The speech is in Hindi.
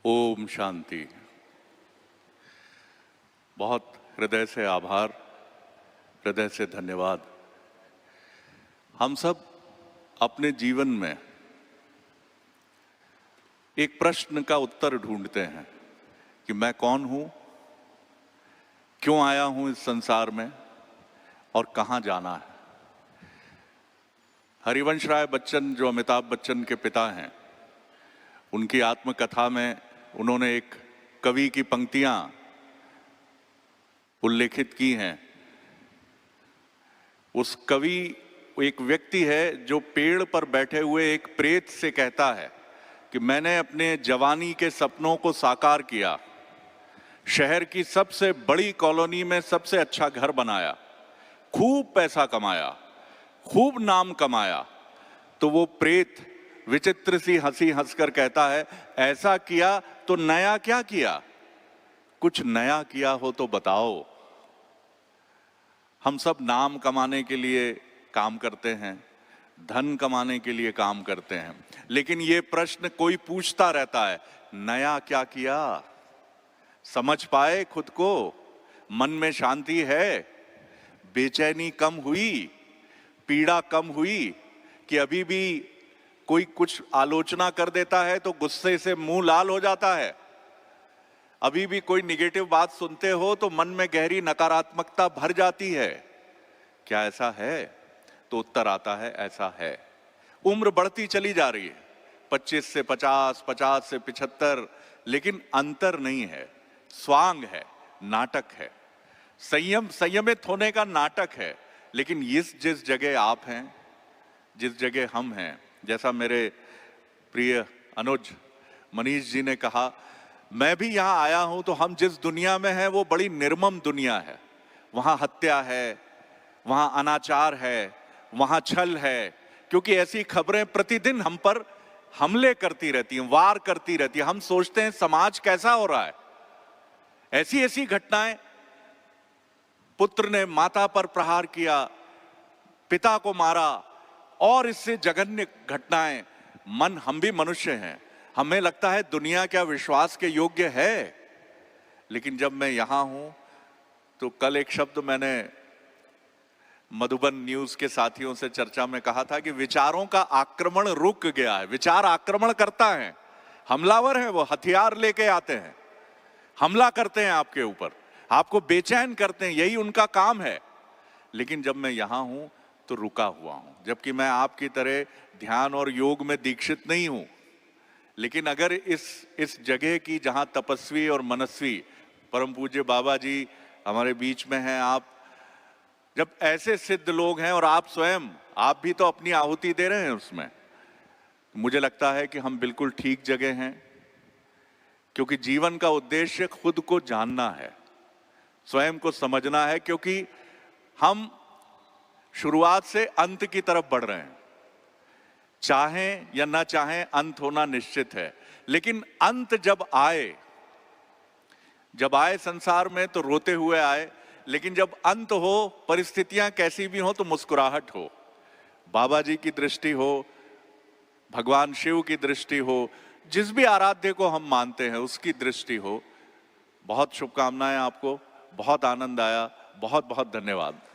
ओम शांति। बहुत हृदय से आभार, हृदय से धन्यवाद। हम सब अपने जीवन में एक प्रश्न का उत्तर ढूंढते हैं कि मैं कौन हूं, क्यों आया हूं इस संसार में और कहां जाना है। हरिवंश राय बच्चन, जो अमिताभ बच्चन के पिता हैं, उनकी आत्मकथा में उन्होंने एक कवि की पंक्तियां उल्लेखित की हैं। उस कवि एक व्यक्ति है जो पेड़ पर बैठे हुए एक प्रेत से कहता है कि मैंने अपने जवानी के सपनों को साकार किया, शहर की सबसे बड़ी कॉलोनी में सबसे अच्छा घर बनाया, खूब पैसा कमाया, खूब नाम कमाया। तो वो प्रेत विचित्र सी हंसी हंसकर कहता है, ऐसा किया तो नया क्या किया, कुछ नया किया हो तो बताओ। हम सब नाम कमाने के लिए काम करते हैं, धन कमाने के लिए काम करते हैं, लेकिन ये प्रश्न कोई पूछता रहता है, नया क्या किया? समझ पाए खुद को? मन में शांति है? बेचैनी कम हुई? पीड़ा कम हुई? कि अभी भी कोई कुछ आलोचना कर देता है तो गुस्से से मुंह लाल हो जाता है? अभी भी कोई निगेटिव बात सुनते हो तो मन में गहरी नकारात्मकता भर जाती है? क्या ऐसा है? तो उत्तर आता है, ऐसा है। उम्र बढ़ती चली जा रही है, 25 से 50, 50 से 75, लेकिन अंतर नहीं है। स्वांग है, नाटक है, संयमित होने का नाटक है। लेकिन जिस जगह आप हैं, जिस जगह हम हैं, जैसा मेरे प्रिय अनुज मनीष जी ने कहा, मैं भी यहां आया हूं तो हम जिस दुनिया में हैं वो बड़ी निर्मम दुनिया है। वहां हत्या है, वहां अनाचार है, वहां छल है, क्योंकि ऐसी खबरें प्रतिदिन हम पर हमले करती रहती हैं, वार करती रहती हैं। हम सोचते हैं समाज कैसा हो रहा है। ऐसी ऐसी घटनाएं, पुत्र ने माता पर प्रहार किया, पिता को मारा, और इससे जघन्य घटनाएं। हम भी मनुष्य हैं, हमें लगता है दुनिया क्या विश्वास के योग्य है। लेकिन जब मैं यहां हूं तो कल एक शब्द मैंने मधुबन न्यूज के साथियों से चर्चा में कहा था कि विचारों का आक्रमण रुक गया है। विचार आक्रमण करता है, हमलावर है, वो हथियार लेके आते हैं, हमला करते हैं आपके ऊपर, आपको बेचैन करते हैं, यही उनका काम है। लेकिन जब मैं यहां हूं तो रुका हुआ हूं, जबकि मैं आपकी तरह ध्यान और योग में दीक्षित नहीं हूं। लेकिन अगर इस जगह की जहां तपस्वी और मनस्वी परम पूज्य बाबा जी हमारे बीच में हैं, आप जब ऐसे सिद्ध लोग हैं और आप स्वयं, आप भी तो अपनी आहुति दे रहे हैं उसमें, मुझे लगता है कि हम बिल्कुल ठीक जगह हैं। क्योंकि जीवन का उद्देश्य खुद को जानना है, स्वयं को समझना है। क्योंकि हम शुरुआत से अंत की तरफ बढ़ रहे हैं, चाहें या ना चाहें अंत होना निश्चित है। लेकिन अंत जब आए संसार में तो रोते हुए आए, लेकिन जब अंत हो, परिस्थितियां कैसी भी हो, तो मुस्कुराहट हो, बाबा जी की दृष्टि हो, भगवान शिव की दृष्टि हो, जिस भी आराध्य को हम मानते हैं उसकी दृष्टि हो। बहुत शुभकामनाएं आपको, बहुत आनंद आया, बहुत बहुत धन्यवाद।